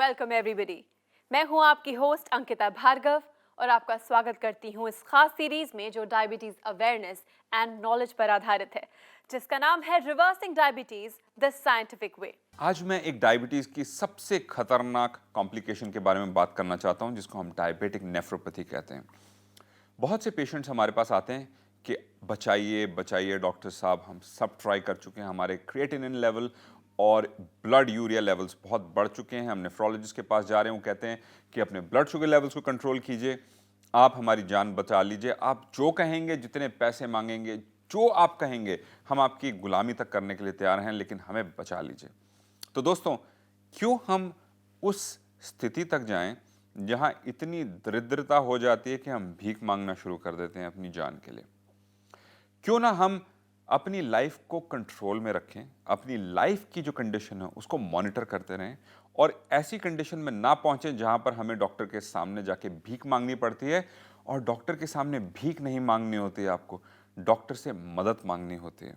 Welcome everybody. मैं हूं आपकी होस्ट अंकिता भार्गव और आपका स्वागत करती हूं इस खास सीरीज में जो डायबिटीज अवेयरनेस एंड नॉलेज पर आधारित है, जिसका नाम है reversing diabetes the scientific way. आज मैं एक डायबिटीज की सबसे खतरनाक कॉम्प्लिकेशन के बारे में बात करना चाहता हूं, जिसको हम डायबिटिक नेफ्रोपैथी कहते हैं। बहुत से पेशेंट्स हमारे पास आते हैं कि बचाइए बचाइए डॉक्टर साहब, हम सब ट्राई कर चुके हैं, हमारे क्रिएटिनिन लेवल और ब्लड यूरिया लेवल्स बहुत बढ़ चुके हैं, हम नेफ्रोलॉजिस्ट के पास जा रहे हैं, वो कहते हैं कि अपने ब्लड शुगर लेवल्स को कंट्रोल कीजिए, आप हमारी जान बचा लीजिए, आप जो कहेंगे, जितने पैसे मांगेंगे, जो आप कहेंगे, हम आपकी गुलामी तक करने के लिए तैयार हैं, लेकिन हमें बचा लीजिए। तो दोस्तों, क्यों हम उस स्थिति तक जाएं जहां इतनी दरिद्रता हो जाती है कि हम भीख मांगना शुरू कर देते हैं अपनी जान के लिए? क्यों ना हम अपनी लाइफ को कंट्रोल में रखें, अपनी लाइफ की जो कंडीशन है उसको मॉनिटर करते रहें और ऐसी कंडीशन में ना पहुंचे जहां पर हमें डॉक्टर के सामने जाके भीख मांगनी पड़ती है। और डॉक्टर के सामने भीख नहीं मांगनी होती है, आपको डॉक्टर से मदद मांगनी होती है।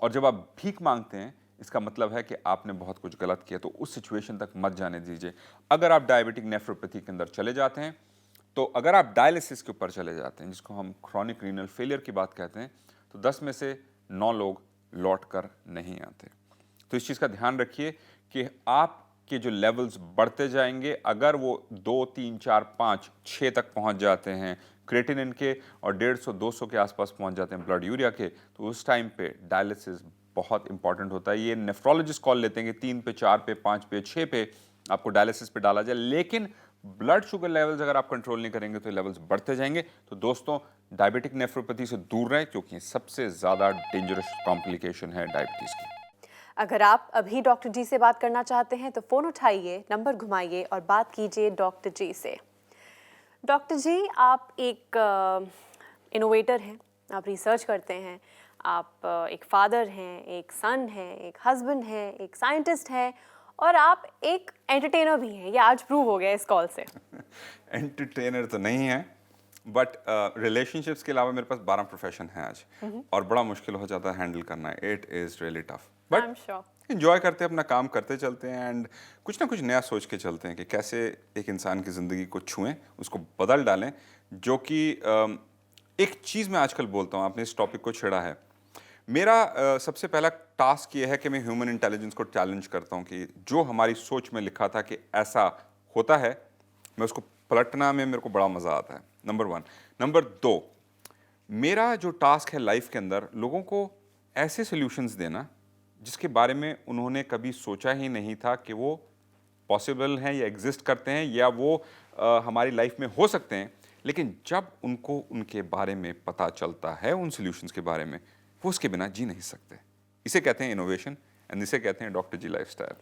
और जब आप भीख मांगते हैं, इसका मतलब है कि आपने बहुत कुछ गलत किया, तो उस सिचुएशन तक मत जाने दीजिए। अगर आप डायबिटिक नेफ्रोपैथी के अंदर चले जाते हैं, तो अगर आप डायलिसिस के ऊपर चले जाते हैं, जिसको हम क्रॉनिक रीनल फेलियर की बात कहते हैं, तो 10 में से 9 लोग लौट कर नहीं आते। तो इस चीज़ का ध्यान रखिए कि आपके जो लेवल्स बढ़ते जाएंगे, अगर वो 2, 3, 4, 5, 6 तक पहुंच जाते हैं क्रिएटिनिन के और 150-200 के आसपास पहुंच जाते हैं ब्लड यूरिया के, तो उस टाइम पे डायलिसिस बहुत इंपॉर्टेंट होता है। ये नेफ्रोलॉजिस्ट कॉल लेते हैं कि 3 पे, 4 पे, 5 पे, 6 पे आपको डायलिसिस पे डाला जाए, लेकिन ब्लड शुगर लेवल्स अगर आप कंट्रोल नहीं करेंगे तो लेवल्स बढ़ते जाएंगे। तो दोस्तों, डायबिटिक नेफ्रोपैथी से दूर रहें, क्योंकि सबसे ज़्यादा डेंजरस कॉम्प्लिकेशन है डायबिटीज़ की। अगर आप अभी डॉक्टर जी से बात करना चाहते हैं तो फ़ोन उठाइए, नंबर घुमाइए और बात कीजिए डॉक्टर जी से। डॉक्टर जी, आप एक इनोवेटर हैं, आप रिसर्च करते हैं, आप एक फादर हैं, एक सन हैं, एक हस्बैंड हैं, एक साइंटिस्ट हैं और आप एक एंटरटेनर भी हैं। ये आज प्रूव हो गया इस कॉल से। एंटरटेनर तो नहीं है, बट रिलेशनशिप्स के अलावा मेरे पास 12 प्रोफेशन है आज, और बड़ा मुश्किल हो जाता है हैंडल करना। It is really tough, I am but sure. Enjoy करते हैं, अपना काम करते चलते हैं एंड कुछ ना कुछ नया सोच के चलते हैं कि कैसे एक इंसान की ज़िंदगी को छुएं, उसको बदल डालें। जो कि एक चीज़ मैं आजकल बोलता हूँ, आपने इस टॉपिक को छेड़ा है, मेरा सबसे पहला टास्क ये है कि मैं ह्यूमन इंटेलिजेंस को चैलेंज करता हूँ कि जो हमारी सोच में लिखा था कि ऐसा होता है, मैं उसको पलटना में मेरे को बड़ा मज़ा आता है। नंबर 1। नंबर 2, मेरा जो टास्क है लाइफ के अंदर, लोगों को ऐसे सॉल्यूशंस देना जिसके बारे में उन्होंने कभी सोचा ही नहीं था कि वो पॉसिबल हैं या एग्जिस्ट करते हैं या वो हमारी लाइफ में हो सकते हैं, लेकिन जब उनको उनके बारे में पता चलता है, उन सॉल्यूशंस के बारे में, वो उसके बिना जी नहीं सकते। इसे कहते हैं इनोवेशन एंड इसे कहते हैं डॉक्टर जी लाइफस्टाइल।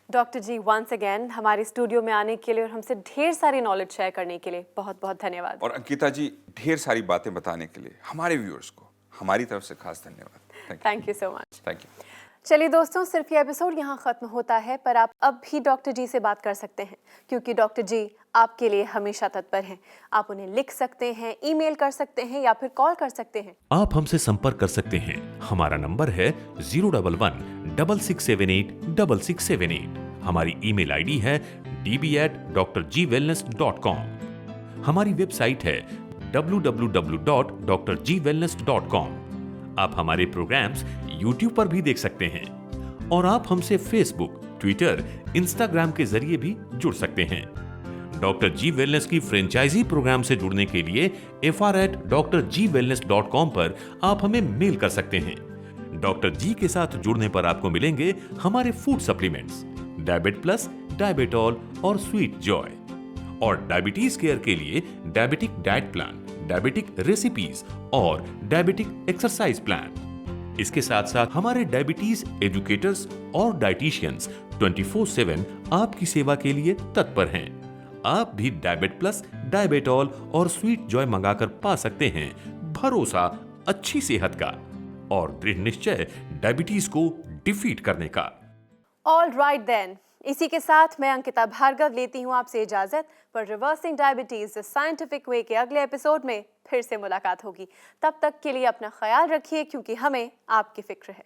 डॉक्टर जी, वंस अगेन हमारे स्टूडियो में आने के लिए और हमसे ढेर सारी नॉलेज शेयर करने के लिए बहुत बहुत धन्यवाद। और अंकिता जी, ढेर सारी बातें बताने के लिए हमारे व्यूअर्स को हमारी तरफ से खास धन्यवाद। Thank you so much. Thank you. चलिए दोस्तों, सिर्फ ये एपिसोड यहाँ ख़त्म होता है, पर आप अब भी डॉक्टर जी से बात कर सकते हैं, क्योंकि डॉक्टर जी आपके लिए हमेशा तत्पर हैं। आप उन्हें लिख सकते हैं, ईमेल कर सकते हैं या फिर कॉल कर सकते हैं। आप हमसे संपर्क कर सकते हैं। हमारा नंबर है 011-6678-6678। हमारी ईमेल आईडी है db@drgwellness.com। हमारी वेबसाइट है www.drgwellness.com। आप हमारे प्रोग्राम्स YouTube पर भी देख सकते हैं और आप हमसे Facebook, Twitter, Instagram के जरिए भी जुड़ सकते हैं। डॉक्टर जी वेलनेस की फ्रेंचाइजी प्रोग्राम से जुड़ने के लिए fr@drgwellness.com पर आप हमें मेल कर सकते हैं। डॉक्टर जी के साथ जुड़ने पर आपको मिलेंगे हमारे फूड सप्लीमेंट्स, डायबिट प्लस, डायबिटॉल और स्वीट जॉय। और डायबिटीज केयर के लिए diabetic diet plan, diabetic recipes और डायबिटिक एक्सरसाइज प्लान। इसके साथ साथ हमारे डायबिटीज एजुकेटर्स और डाइटिशियंस 24/7 आपकी सेवा के लिए तत्पर हैं। आप भी डायबिट प्लस, डायबिटॉल और स्वीट जॉय मंगाकर पा सकते हैं भरोसा अच्छी सेहत का और दृढ़ निश्चय डायबिटीज को डिफीट करने का। ऑल राइट देन, इसी के साथ मैं अंकिता भार्गव लेती हूँ आपसे इजाजत, पर reversing diabetes the scientific way के अगले एपिसोड में फिर से मुलाकात होगी। तब तक के लिए अपना ख्याल रखिए, क्योंकि हमें आपकी फिक्र है।